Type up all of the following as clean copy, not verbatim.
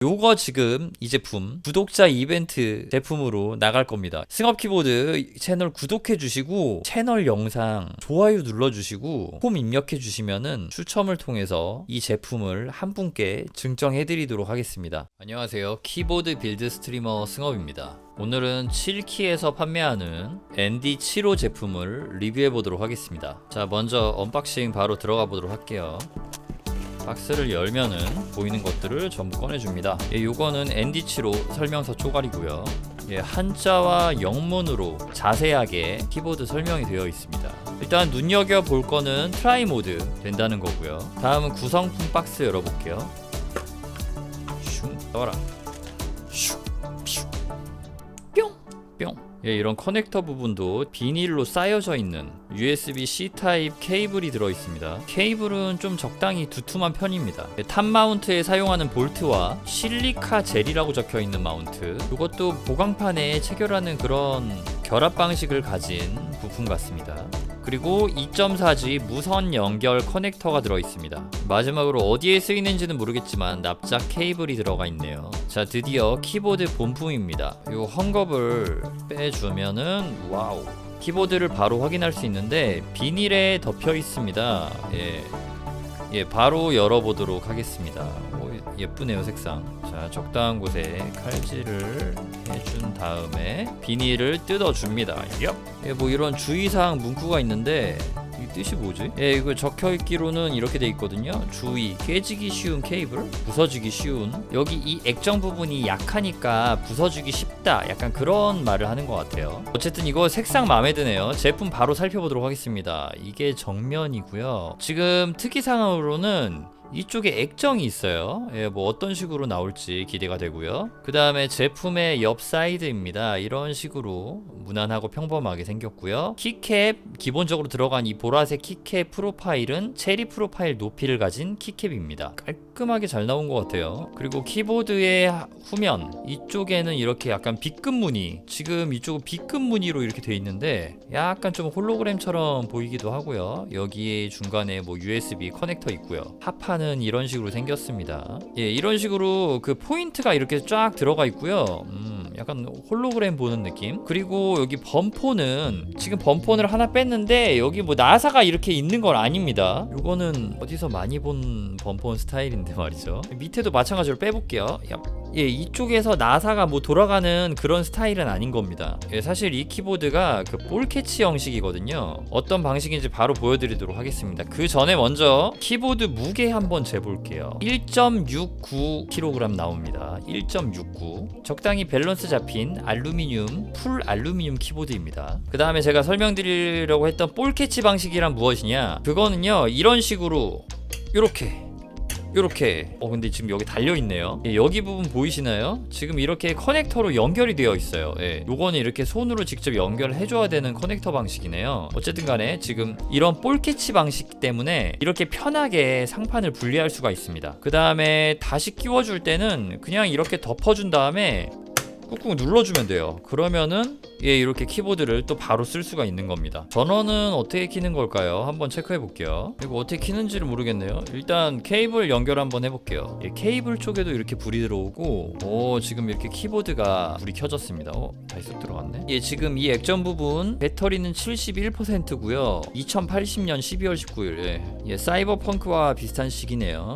요거 지금 이 제품 구독자 이벤트 제품으로 나갈 겁니다. 승업 키보드 채널 구독해 주시고 채널 영상 좋아요 눌러 주시고 홈 입력해 주시면은 추첨을 통해서 이 제품을 한 분께 증정해 드리도록 하겠습니다. 안녕하세요. 키보드 빌드 스트리머 승업입니다. 오늘은 7키에서 판매하는 ND75 제품을 리뷰해 보도록 하겠습니다. 자, 먼저 언박싱 바로 들어가 보도록 할게요. 박스를 열면은 보이는 것들을 전부 꺼내줍니다. 요거는 ND75 설명서 쪼가리고요. 한자와 영문으로 자세하게 키보드 설명이 되어 있습니다. 일단 눈여겨볼 거는 트라이 모드 된다는 거고요. 다음은 구성품 박스 열어볼게요. 슝 떠라 슝 뿅 뿅. 이런 커넥터 부분도 비닐로 쌓여져 있는 USB-C 타입 케이블이 들어있습니다. 케이블은 좀 적당히 두툼한 편입니다. 탑 마운트에 사용하는 볼트와 실리카 젤이라고 적혀있는 마운트, 이것도 보강판에 체결하는 그런 결합 방식을 가진 부품 같습니다. 그리고 2.4G 무선 연결 커넥터가 들어있습니다. 마지막으로 어디에 쓰이는지는 모르겠지만 납작 케이블이 들어가 있네요. 자, 드디어 키보드 본품입니다. 요 헝겊을 빼주면은 와우, 키보드를 바로 확인할 수 있는데 비닐에 덮여 있습니다. 바로 열어보도록 하겠습니다. 오, 예쁘네요, 색상. 자, 적당한 곳에 칼질을 해준 다음에 비닐을 뜯어줍니다. 뭐 이런 주의사항 문구가 있는데 이 뜻이 뭐지? 이거 적혀있기로는 이렇게 돼 있거든요. 주의, 깨지기 쉬운 케이블, 부서지기 쉬운. 여기 이 액정 부분이 약하니까 부서지기 쉽다, 약간 그런 말을 하는 것 같아요. 어쨌든 이거 색상 마음에 드네요. 제품 바로 살펴보도록 하겠습니다. 이게 정면이고요. 지금 특이사항으로는 이쪽에 액정이 있어요. 뭐 어떤 식으로 나올지 기대가 되고요. 그 다음에 제품의 옆 사이드입니다. 이런 식으로 무난하고 평범하게 생겼고요. 키캡, 기본적으로 들어간 이 보라색 키캡 프로파일은 체리 프로파일 높이를 가진 키캡입니다. 깔끔하게 잘 나온 것 같아요. 그리고 키보드의 후면 이쪽에는 이렇게 약간 B급 무늬, 지금 이쪽은 B급 무늬로 이렇게 돼 있는데 약간 좀 홀로그램처럼 보이기도 하고요. 여기에 중간에 뭐 USB 커넥터 있고요. 합판 는 이런 식으로 생겼습니다. 이런 식으로 그 포인트가 이렇게 쫙 들어가 있고요. 약간 홀로그램 보는 느낌. 그리고 여기 범포는 지금 범폰을 하나 뺐는데 여기 뭐 나사가 이렇게 있는 건 아닙니다. 이거는 어디서 많이 본 범폰 스타일인데 말이죠. 밑에도 마찬가지로 빼볼게요. 이쪽에서 나사가 뭐 돌아가는 그런 스타일은 아닌 겁니다. 사실 이 키보드가 그 볼 캐치 형식이거든요. 어떤 방식인지 바로 보여드리도록 하겠습니다. 그 전에 먼저 키보드 무게 한번 재볼게요. 1.69kg 나옵니다. 1.69. 적당히 밸런스 잡힌 알루미늄, 풀 알루미늄 키보드입니다. 그 다음에 제가 설명드리려고 했던 볼 캐치 방식이란 무엇이냐, 그거는요 이런 식으로 요렇게 근데 지금 여기 달려있네요. 여기 부분 보이시나요? 지금 이렇게 커넥터로 연결이 되어 있어요. 요거는 이렇게 손으로 직접 연결을 해줘야 되는 커넥터 방식이네요. 어쨌든 간에 지금 이런 볼 캐치 방식 때문에 이렇게 편하게 상판을 분리할 수가 있습니다. 그 다음에 다시 끼워줄 때는 그냥 이렇게 덮어준 다음에 꾹꾹 눌러주면 돼요. 그러면은 이렇게 키보드를 또 바로 쓸 수가 있는 겁니다. 전원은 어떻게 키는 걸까요? 한번 체크해 볼게요. 이거 어떻게 키는지를 모르겠네요. 일단 케이블 연결 한번 해볼게요. 케이블 쪽에도 이렇게 불이 들어오고, 지금 이렇게 키보드가 불이 켜졌습니다. 다시 쏙 들어갔네. 지금 이 액정 부분 배터리는 71%고요 2080년 12월 19일 사이버펑크와 비슷한 시기네요.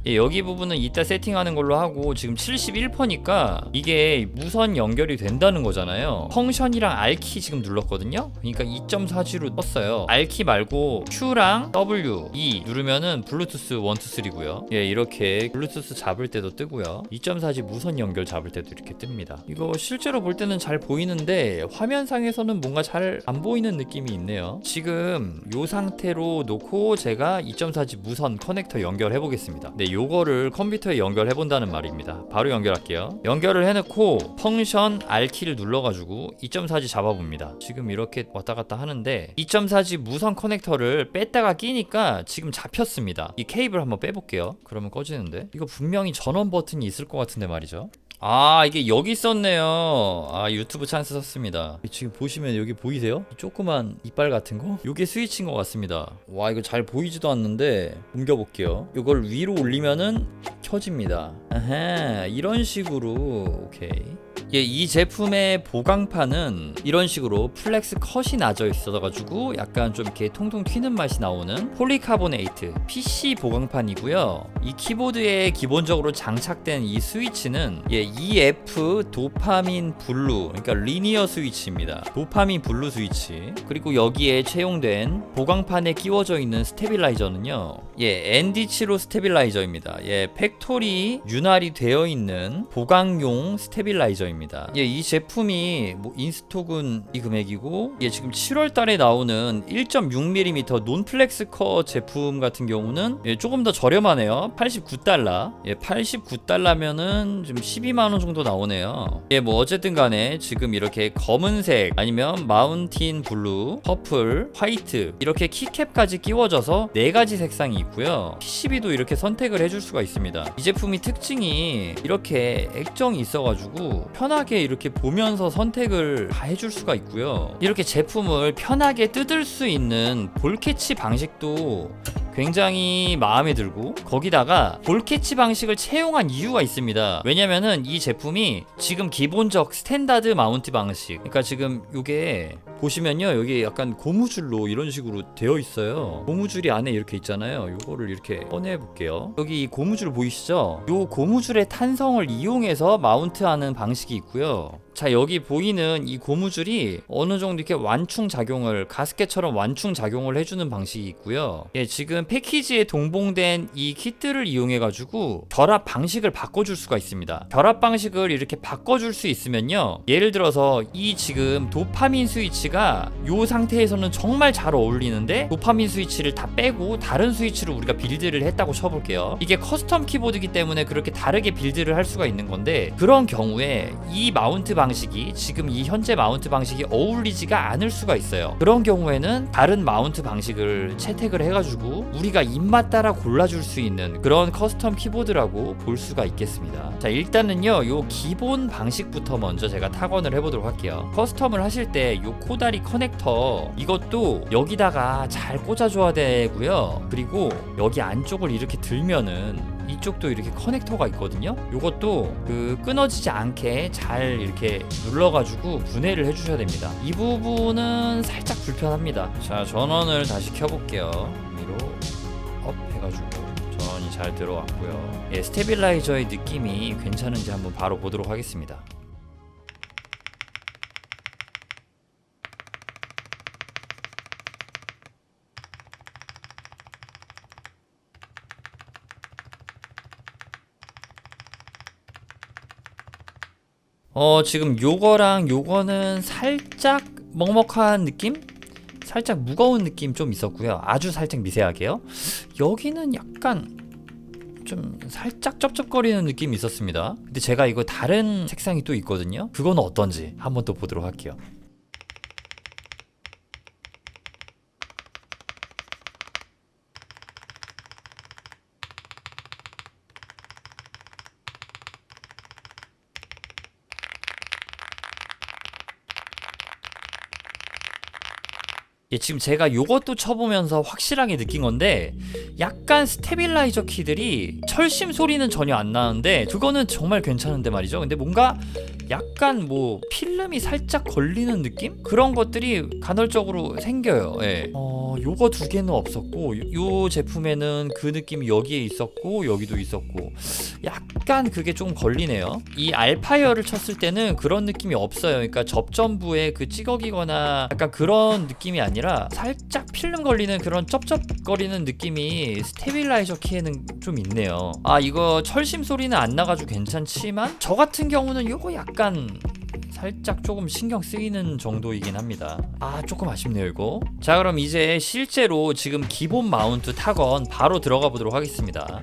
여기 부분은 이따 세팅하는 걸로 하고, 지금 71%니까 이게 무선 연결이 된다는 거잖아요. 펑션이랑 R키 지금 눌렀거든요. 그러니까 2.4G로 떴어요. R키 말고 Q랑 W, E 누르면은 블루투스 1, 2, 3고요. 이렇게 블루투스 잡을 때도 뜨고요. 2.4G 무선 연결 잡을 때도 이렇게 뜹니다. 이거 실제로 볼 때는 잘 보이는데 화면상에서는 뭔가 잘 안 보이는 느낌이 있네요. 지금 이 상태로 놓고 제가 2.4G 무선 커넥터 연결해 보겠습니다. 요거를 컴퓨터에 연결해 본다는 말입니다. 바로 연결할게요. 연결을 해놓고 펑션 R키를 눌러가지고 2.4G 잡아봅니다. 지금 이렇게 왔다 갔다 하는데 2.4G 무선 커넥터를 뺐다가 끼니까 지금 잡혔습니다. 이 케이블 한번 빼볼게요. 그러면 꺼지는데 이거 분명히 전원 버튼이 있을 것 같은데 말이죠. 아, 이게 여기 있었네요. 아, 유튜브 찬스 썼습니다. 지금 보시면 여기 보이세요? 조그만 이빨 같은 거? 요게 스위치인 것 같습니다. 와, 이거 잘 보이지도 않는데 옮겨볼게요. 이걸 위로 올리면은 켜집니다. 아하, 이런 식으로. 오케이. 예, 이 제품의 보강판은 이런 식으로 플렉스 컷이 나져 있어가지고 약간 좀 이렇게 통통 튀는 맛이 나오는 폴리카보네이트 PC 보강판이고요. 이 키보드에 기본적으로 장착된 이 스위치는 EF 도파민 블루, 그러니까 리니어 스위치입니다. 도파민 블루 스위치. 그리고 여기에 채용된 보강판에 끼워져 있는 스테빌라이저는요, ND75 스테빌라이저입니다. 팩토리 윤활이 되어 있는 보강용 스테빌라이저입니다. 이 제품이 뭐 인스톡은 이 금액이고, 지금 7월 달에 나오는 1.6mm 논플렉스 컷 제품 같은 경우는 조금 더 저렴하네요. 89달러. 89달러면은 지금 12만원 정도 나오네요. 뭐 어쨌든 간에 지금 이렇게 검은색 아니면 마운틴 블루, 퍼플, 화이트 이렇게 키캡까지 끼워져서 4가지 색상이 있고요. PCB도 이렇게 선택을 해줄 수가 있습니다. 이 제품이 특징이 이렇게 액정이 있어가지고 편하게 이렇게 보면서 선택을 다 해줄 수가 있고요. 이렇게 제품을 편하게 뜯을 수 있는 볼 캐치 방식도 굉장히 마음에 들고, 거기다가 볼 캐치 방식을 채용한 이유가 있습니다. 왜냐면은 이 제품이 지금 기본적 스탠다드 마운트 방식, 그러니까 지금 요게 보시면요, 여기 약간 고무줄로 이런 식으로 되어 있어요. 고무줄이 안에 이렇게 있잖아요. 요거를 이렇게 꺼내 볼게요. 여기 이 고무줄 보이시죠? 요 고무줄의 탄성을 이용해서 마운트하는 방식이 있고요. 자, 여기 보이는 이 고무줄이 어느 정도 이렇게 완충 작용을, 가스켓처럼 완충 작용을 해주는 방식이 있고요. 지금 패키지에 동봉된 이 키트를 이용해 가지고 결합 방식을 바꿔줄 수가 있습니다. 결합 방식을 이렇게 바꿔줄 수 있으면요, 예를 들어서 이 지금 도파민 스위치가 이 상태에서는 정말 잘 어울리는데 도파민 스위치를 다 빼고 다른 스위치로 우리가 빌드를 했다고 쳐볼게요. 이게 커스텀 키보드이기 때문에 그렇게 다르게 빌드를 할 수가 있는 건데, 그런 경우에 이 마운트 방식이 지금 이 현재 마운트 방식이 어울리지가 않을 수가 있어요. 그런 경우에는 다른 마운트 방식을 채택을 해가지고 우리가 입맛 따라 골라줄 수 있는 그런 커스텀 키보드라고 볼 수가 있겠습니다. 자, 일단은요, 요 기본 방식부터 먼저 제가 타건을 해보도록 할게요. 커스텀을 하실 때 요 코다리 커넥터, 이것도 여기다가 잘 꽂아줘야 되고요. 그리고 여기 안쪽을 이렇게 들면은 이쪽도 이렇게 커넥터가 있거든요. 요것도 끊어지지 않게 잘 이렇게 눌러가지고 분해를 해주셔야 됩니다. 이 부분은 살짝 불편합니다. 자, 전원을 다시 켜볼게요. 위로 업 해가지고 전원이 잘 들어왔고요. 스테빌라이저의 느낌이 괜찮은지 한번 바로 보도록 하겠습니다. 지금 요거랑 요거는 살짝 먹먹한 느낌? 살짝 무거운 느낌 좀 있었고요. 아주 살짝 미세하게요. 여기는 약간 좀 살짝 쩝쩝거리는 느낌이 있었습니다. 근데 제가 이거 다른 색상이 또 있거든요. 그건 어떤지 한번 또 보도록 할게요. 지금 제가 요것도 쳐보면서 확실하게 느낀 건데, 약간 스테빌라이저 키들이 철심 소리는 전혀 안 나는데 그거는 정말 괜찮은데 말이죠. 근데 뭔가 약간 뭐 필름이 살짝 걸리는 느낌? 그런 것들이 간헐적으로 생겨요. 요거 두 개는 없었고, 요 제품에는 그 느낌이 여기에 있었고 여기도 있었고, 약간 그게 좀 걸리네요. 이 알파이어를 쳤을 때는 그런 느낌이 없어요. 그러니까 접전부에 그 찌걱이거나 약간 그런 느낌이 아니라 살짝 필름 걸리는 그런 쩝쩝거리는 느낌이 스테빌라이저 키에는 좀 있네요. 아, 이거 철심 소리는 안 나가지고 괜찮지만 저 같은 경우는 요거 약간 살짝 조금 신경 쓰이는 정도이긴 합니다. 아, 조금 아쉽네요 이거. 자, 그럼 이제 실제로 지금 기본 마운트 타건 바로 들어가 보도록 하겠습니다.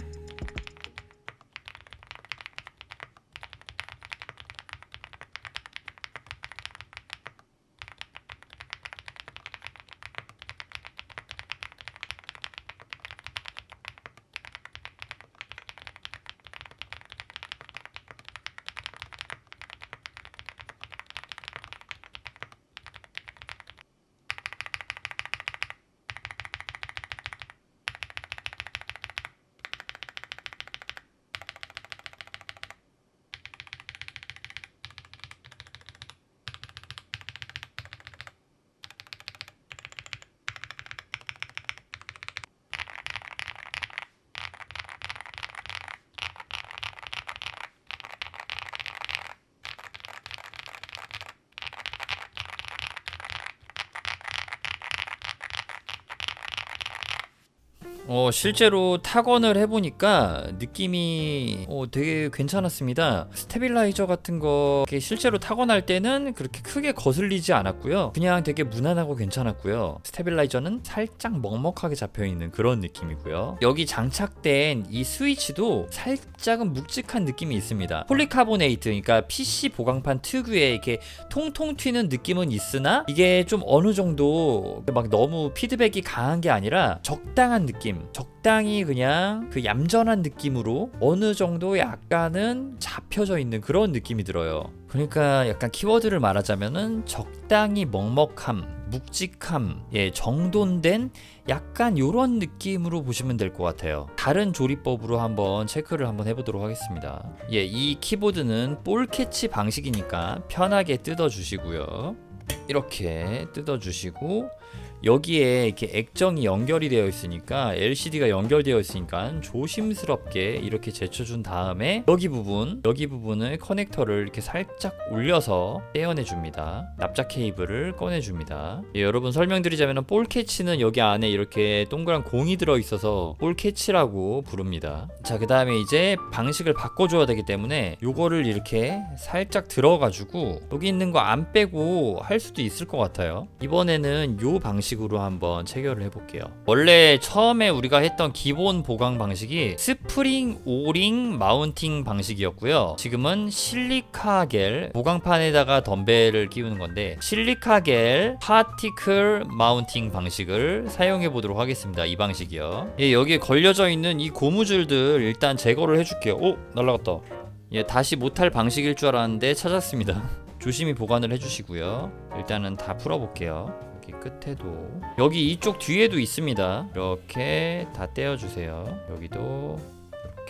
실제로 타건을 해보니까 느낌이 되게 괜찮았습니다. 스테빌라이저 같은 거 실제로 타건할 때는 그렇게 크게 거슬리지 않았고요. 그냥 되게 무난하고 괜찮았고요. 스테빌라이저는 살짝 먹먹하게 잡혀있는 그런 느낌이고요. 여기 장착된 이 스위치도 살짝은 묵직한 느낌이 있습니다. 폴리카보네이트, 그러니까 PC 보강판 특유의 이렇게 통통 튀는 느낌은 있으나 이게 좀 어느 정도 막 너무 피드백이 강한 게 아니라 적당한 느낌, 적당히 그냥 그 얌전한 느낌으로 어느 정도 약간은 잡혀져 있는 그런 느낌이 들어요. 그러니까 약간 키워드를 말하자면은 적당히 먹먹함, 묵직함, 정돈된 약간 요런 느낌으로 보시면 될 것 같아요. 다른 조리법으로 한번 체크를 한번 해보도록 하겠습니다. 이 키보드는 볼 캐치 방식이니까 편하게 뜯어 주시고요. 이렇게 뜯어 주시고 여기에 이렇게 액정이 연결이 되어 있으니까 LCD가 연결되어 있으니까 조심스럽게 이렇게 제쳐준 다음에 여기 부분을 커넥터를 이렇게 살짝 올려서 떼어내 줍니다. 납작 케이블을 꺼내 줍니다. 여러분 설명드리자면 볼 캐치는 여기 안에 이렇게 동그란 공이 들어 있어서 볼 캐치라고 부릅니다. 자, 그 다음에 이제 방식을 바꿔줘야 되기 때문에 요거를 이렇게 살짝 들어가지고 여기 있는 거 안 빼고 할 수도 있을 것 같아요. 이번에는 요 방식으로 한번 체결을 해볼게요. 원래 처음에 우리가 했던 기본 보강 방식이 스프링 오링 마운팅 방식이었고요. 지금은 실리카겔 보강판에다가 덤벨을 끼우는 건데 실리카겔 파티클 마운팅 방식을 사용해 보도록 하겠습니다. 이 방식이요. 여기에 걸려져 있는 이 고무줄들 일단 제거를 해줄게요. 날라갔다. 다시 못할 방식일 줄 알았는데 찾았습니다. 조심히 보관을 해주시고요. 일단은 다 풀어볼게요. 여기 끝에도 여기 이쪽 뒤에도 있습니다. 이렇게 다 떼어주세요. 여기도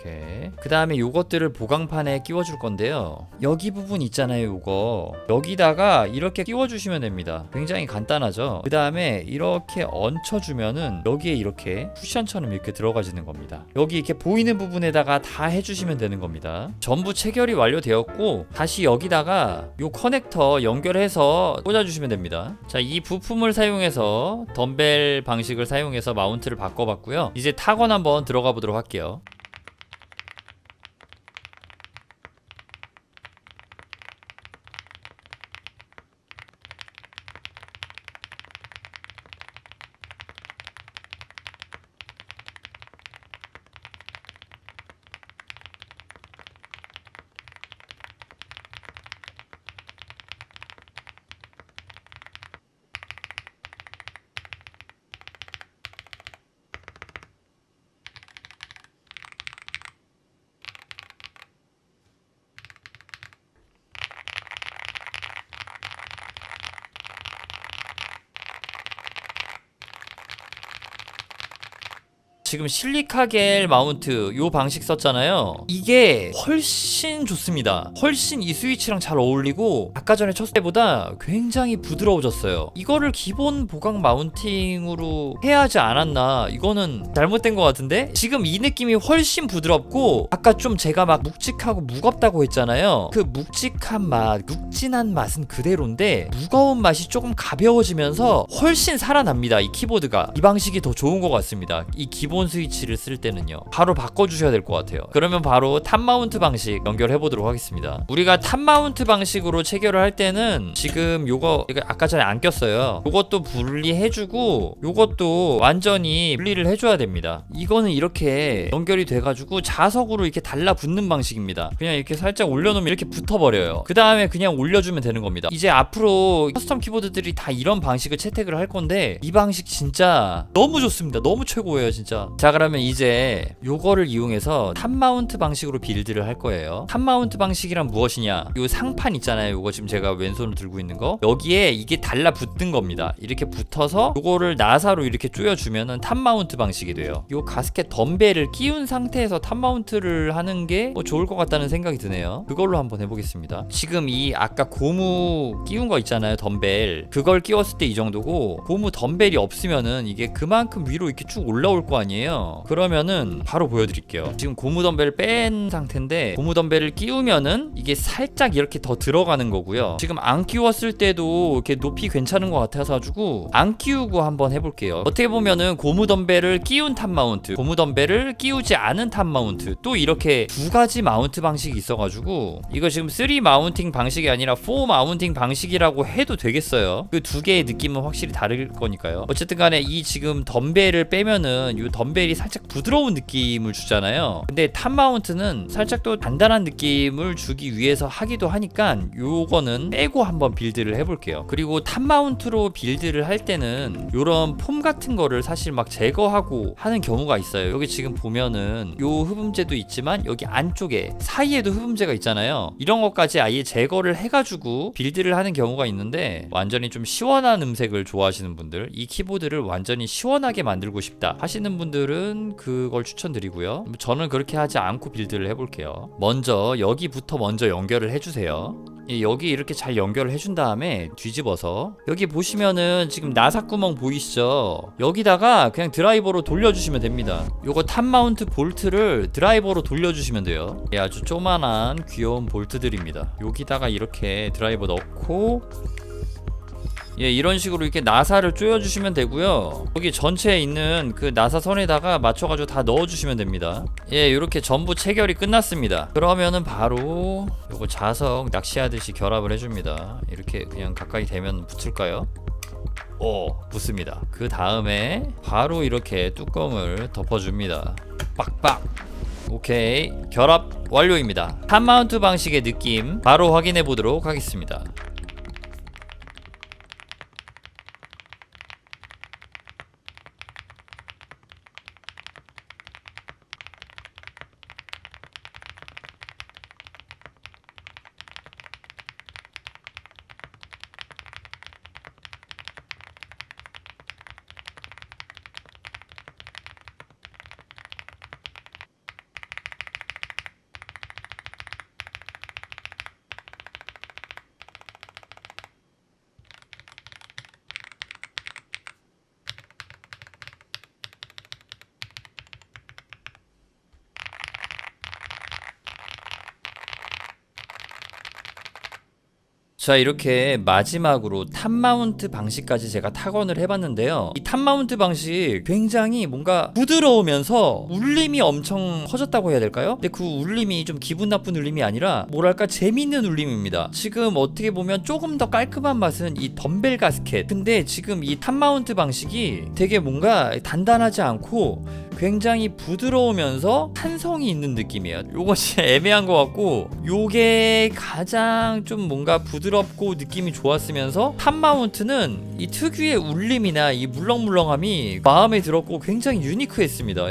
이렇게. 그 다음에 요것들을 보강판에 끼워줄 건데요. 여기 부분 있잖아요. 요거 여기다가 이렇게 끼워주시면 됩니다. 굉장히 간단하죠. 그 다음에 이렇게 얹혀주면은 여기에 이렇게 쿠션처럼 이렇게 들어가지는 겁니다. 여기 이렇게 보이는 부분에다가 다 해주시면 되는 겁니다. 전부 체결이 완료되었고 다시 여기다가 요 커넥터 연결해서 꽂아주시면 됩니다. 자, 이 부품을 사용해서 덤벨 방식을 사용해서 마운트를 바꿔봤고요. 이제 타건 한번 들어가 보도록 할게요. 지금 실리카겔 마운트 요 방식 썼잖아요. 이게 훨씬 좋습니다. 훨씬 이 스위치랑 잘 어울리고 아까 전에 쳤을 때보다 굉장히 부드러워졌어요. 이거를 기본 보강 마운팅으로 해야 하지 않았나. 이거는 잘못된 것 같은데 지금 이 느낌이 훨씬 부드럽고 아까 좀 제가 막 묵직하고 무겁다고 했잖아요. 그 묵직한 맛, 묵진한 맛은 그대로인데 무거운 맛이 조금 가벼워지면서 훨씬 살아납니다. 이 키보드가. 이 방식이 더 좋은 것 같습니다. 이 기본 스위치를 쓸 때는요. 바로 바꿔주셔야 될 것 같아요. 그러면 바로 탑 마운트 방식 연결해 보도록 하겠습니다. 우리가 탑 마운트 방식으로 체결을 할 때는 지금 요거 아까 전에 안 꼈어요. 요것도 분리해주고 요것도 완전히 분리를 해줘야 됩니다. 이거는 이렇게 연결이 돼가지고 자석으로 이렇게 달라붙는 방식입니다. 그냥 이렇게 살짝 올려놓으면 이렇게 붙어버려요. 그 다음에 그냥 올려주면 되는 겁니다. 이제 앞으로 커스텀 키보드들이 다 이런 방식을 채택을 할 건데 이 방식 진짜 너무 좋습니다. 너무 최고예요 진짜. 자, 그러면 이제 요거를 이용해서 탑 마운트 방식으로 빌드를 할 거예요. 탑 마운트 방식이란 무엇이냐? 요 상판 있잖아요. 요거 지금 제가 왼손으로 들고 있는 거. 여기에 이게 달라붙는 겁니다. 이렇게 붙어서 요거를 나사로 이렇게 조여주면은 탑 마운트 방식이 돼요. 요 가스켓 덤벨을 끼운 상태에서 탑 마운트를 하는 게 좋을 것 같다는 생각이 드네요. 그걸로 한번 해보겠습니다. 지금 이 아까 고무 끼운 거 있잖아요. 덤벨. 그걸 끼웠을 때 이 정도고 고무 덤벨이 없으면은 이게 그만큼 위로 이렇게 쭉 올라올 거 아니에요. 느낌이에요. 그러면은 바로 보여드릴게요. 지금 고무 덤벨을 뺀 상태인데 고무 덤벨을 끼우면은 이게 살짝 이렇게 더 들어가는 거고요. 지금 안 끼웠을 때도 이렇게 높이 괜찮은 것 같아서 가지고 안 끼우고 한번 해볼게요. 어떻게 보면은 고무 덤벨을 끼운 탑 마운트, 고무 덤벨을 끼우지 않은 탑 마운트, 또 이렇게 두 가지 마운트 방식이 있어가지고 이거 지금 3 마운팅 방식이 아니라 4 마운팅 방식이라고 해도 되겠어요. 그 두 개의 느낌은 확실히 다를 거니까요. 어쨌든 간에 이 지금 덤벨을 빼면은 이 덤벨이 살짝 부드러운 느낌을 주잖아요. 근데 탑 마운트는 살짝 또 단단한 느낌을 주기 위해서 하기도 하니까 요거는 빼고 한번 빌드를 해볼게요. 그리고 탑 마운트로 빌드를 할 때는 요런 폼 같은 거를 사실 막 제거하고 하는 경우가 있어요. 여기 지금 보면은 요 흡음재도 있지만 여기 안쪽에 사이에도 흡음재가 있잖아요. 이런 것까지 아예 제거를 해가지고 빌드를 하는 경우가 있는데, 완전히 좀 시원한 음색을 좋아하시는 분들, 이 키보드를 완전히 시원하게 만들고 싶다 하시는 분들은 그걸 추천드리고요. 저는 그렇게 하지 않고 빌드를 해볼게요. 먼저 여기부터 먼저 연결을 해주세요. 여기 이렇게 잘 연결을 해준 다음에 뒤집어서 여기 보시면은 지금 나사 구멍 보이시죠? 여기다가 그냥 드라이버로 돌려주시면 됩니다. 요거 탑 마운트 볼트를 드라이버로 돌려주시면 돼요. 아주 조만한 귀여운 볼트들입니다. 여기다가 이렇게 드라이버 넣고 이런 식으로 이렇게 나사를 조여주시면 되고요. 여기 전체에 있는 그 나사선에다가 맞춰가지고 다 넣어주시면 됩니다. 이렇게 전부 체결이 끝났습니다. 그러면은 바로 요거 자석 낚시하듯이 결합을 해줍니다. 이렇게 그냥 가까이 대면 붙을까요? 붙습니다. 그 다음에 바로 이렇게 뚜껑을 덮어줍니다. 빡빡. 오케이, 결합 완료입니다. 탑 마운트 방식의 느낌 바로 확인해 보도록 하겠습니다. 자, 이렇게 마지막으로 탑 마운트 방식까지 제가 타건을 해봤는데요. 이 탑 마운트 방식 굉장히 뭔가 부드러우면서 울림이 엄청 커졌다고 해야 될까요? 근데 그 울림이 좀 기분 나쁜 울림이 아니라 뭐랄까 재밌는 울림입니다. 지금 어떻게 보면 조금 더 깔끔한 맛은 이 덤벨 가스켓. 근데 지금 이 탑 마운트 방식이 되게 뭔가 단단하지 않고 굉장히 부드러우면서 탄성이 있는 느낌이에요. 요거 진짜 애매한 것 같고, 요게 가장 좀 뭔가 부드럽고 느낌이 좋았으면서 탑 마운트는 이 특유의 울림이나 이 물렁물렁함이 마음에 들었고 굉장히 유니크했습니다.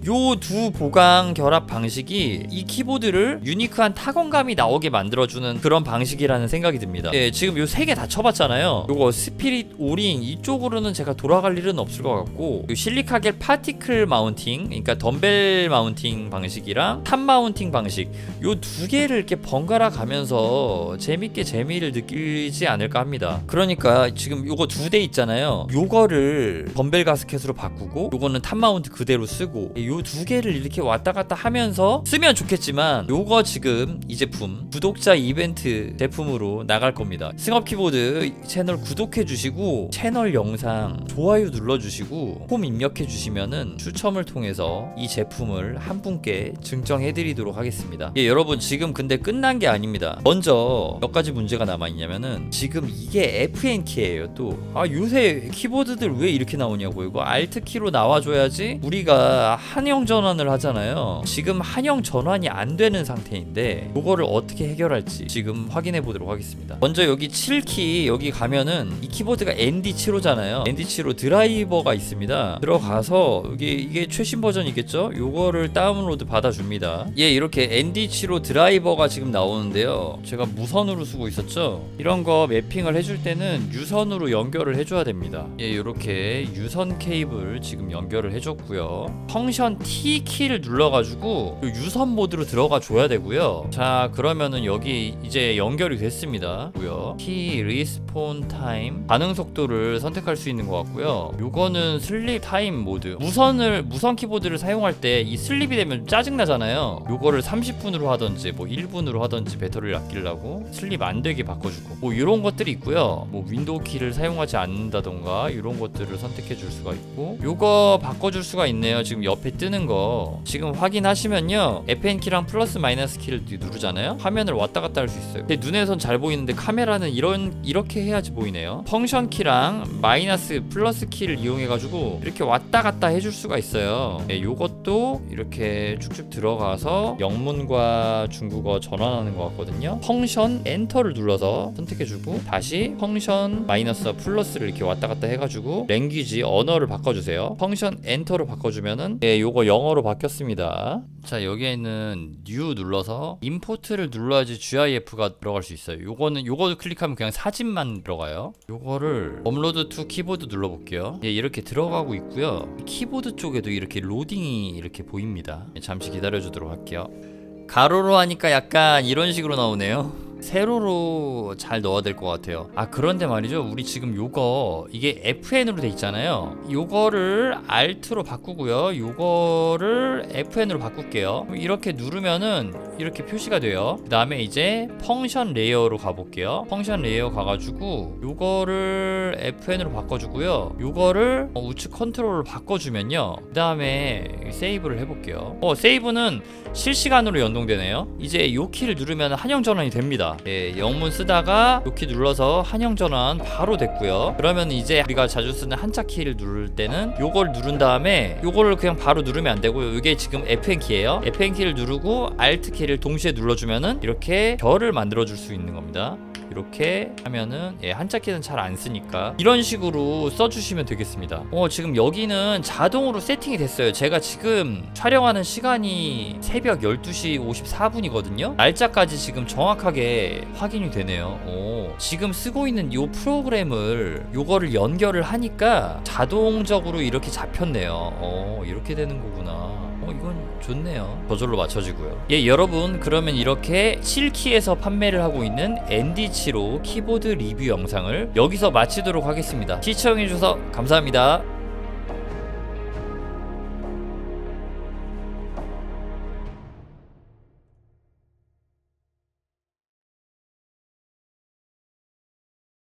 요 두 보강 결합 방식이 이 키보드를 유니크한 타건감이 나오게 만들어주는 그런 방식이라는 생각이 듭니다. 지금 요 세 개 다 쳐봤잖아요. 요거 스피릿 오링 이쪽으로는 제가 돌아갈 일은 없을 것 같고, 요 실리카겔 파티클 마운트, 그러니까 덤벨 마운팅 방식이랑 탑 마운팅 방식, 요 두 개를 이렇게 번갈아 가면서 재밌게 재미를 느끼지 않을까 합니다. 그러니까 지금 요거 두 대 있잖아요. 요거를 덤벨 가스켓으로 바꾸고 요거는 탑 마운트 그대로 쓰고, 요 두 개를 이렇게 왔다 갔다 하면서 쓰면 좋겠지만, 요거 지금 이 제품 구독자 이벤트 제품으로 나갈 겁니다. 승업 키보드 채널 구독해 주시고 채널 영상 좋아요 눌러 주시고 홈 입력해 주시면은 추첨을 통해서 이 제품을 한 분께 증정해 드리도록 하겠습니다. 여러분, 지금 근데 끝난 게 아닙니다. 먼저 몇 가지 문제가 남아 있냐면은, 지금 이게 FN 키예요. 또 요새 키보드들 왜 이렇게 나오냐고. 이거 Alt 키로 나와줘야지 우리가 한영 전환을 하잖아요. 지금 한영 전환이 안 되는 상태인데 이거를 어떻게 해결할지 지금 확인해 보도록 하겠습니다. 먼저 여기 7키 여기 가면은 이 키보드가 ND75잖아요. ND75 드라이버가 있습니다. 들어가서 여기 이게 최신 버전이겠죠? 요거를 다운로드 받아줍니다. 이렇게 ND75 드라이버가 지금 나오는데요. 제가 무선으로 쓰고 있었죠? 이런 거 매핑을 해줄 때는 유선으로 연결을 해줘야 됩니다. 이렇게 유선 케이블 지금 연결을 해줬고요. 펑션 T 키를 눌러가지고 유선 모드로 들어가 줘야 되고요. 자, 그러면은 여기 이제 연결이 됐습니다. T 리스폰 타임 반응 속도를 선택할 수 있는 것 같고요. 요거는 슬립 타임 모드, 무선 무선 키보드를 사용할 때 이 슬립이 되면 짜증나잖아요. 요거를 30분으로 하던지 뭐 1분으로 하던지 배터리를 아끼려고 슬립 안 되게 바꿔주고 뭐 이런 것들이 있고요. 뭐 윈도우 키를 사용하지 않는다던가 이런 것들을 선택해 줄 수가 있고, 요거 바꿔줄 수가 있네요. 지금 옆에 뜨는 거 지금 확인하시면요, FN 키랑 플러스 마이너스 키를 누르잖아요. 화면을 왔다 갔다 할 수 있어요. 근데 눈에선 잘 보이는데 카메라는 이렇게 해야지 보이네요. 펑션 키랑 마이너스 플러스 키를 이용해 가지고 이렇게 왔다 갔다 해줄 수가 있어요. 네, 요것도 이렇게 쭉쭉 들어가서 영문과 중국어 전환하는 것 같거든요. 펑션 엔터를 눌러서 선택해주고 다시 펑션 마이너스와 플러스를 이렇게 왔다 갔다 해가지고 랭귀지 언어를 바꿔주세요. 펑션 엔터로 바꿔주면은 요거 영어로 바뀌었습니다. 자, 여기에 있는 뉴 눌러서 임포트를 눌러야지 GIF가 들어갈 수 있어요. 요거 클릭하면 그냥 사진만 들어가요. 요거를 업로드 투 키보드 눌러볼게요. 이렇게 들어가고 있고요. 키보드 쪽에도 이렇게 로딩이 이렇게 보입니다. 잠시 기다려주도록 할게요. 가로로 하니까 약간 이런 식으로 나오네요. 세로로 잘 넣어야 될 것 같아요. 아, 그런데 말이죠, 우리 지금 요거 이게 FN으로 돼 있잖아요. 요거를 Alt로 바꾸고요, 요거를 FN으로 바꿀게요. 이렇게 누르면은 이렇게 표시가 돼요. 그 다음에 이제 펑션 레이어로 가볼게요. 펑션 레이어 가가지고 요거를 FN으로 바꿔주고요, 요거를 우측 컨트롤로 바꿔주면요, 그 다음에 세이브를 해볼게요. 세이브는 실시간으로 연동되네요. 이제 요 키를 누르면 한영 전환이 됩니다. 영문 쓰다가 요 키 눌러서 한영 전환 바로 됐고요. 그러면 이제 우리가 자주 쓰는 한자 키를 누를 때는 요걸 누른 다음에 요거를 그냥 바로 누르면 안 되고요. 이게 지금 FN 키예요. FN 키를 누르고 Alt 키를 동시에 눌러주면은 이렇게 별을 만들어 줄 수 있는 겁니다. 이렇게 하면은 한자키는 잘 안 쓰니까 이런 식으로 써주시면 되겠습니다. 지금 여기는 자동으로 세팅이 됐어요. 제가 지금 촬영하는 시간이 새벽 12시 54분이거든요 날짜까지 지금 정확하게 확인이 되네요. 지금 쓰고 있는 요 프로그램을 요거를 연결을 하니까 자동적으로 이렇게 잡혔네요. 이렇게 되는 거구나. 이건 좋네요. 저절로 맞춰지고요. 여러분, 그러면 이렇게 7키에서 판매를 하고 있는 ND7호 키보드 리뷰 영상을 여기서 마치도록 하겠습니다. 시청해주셔서 감사합니다.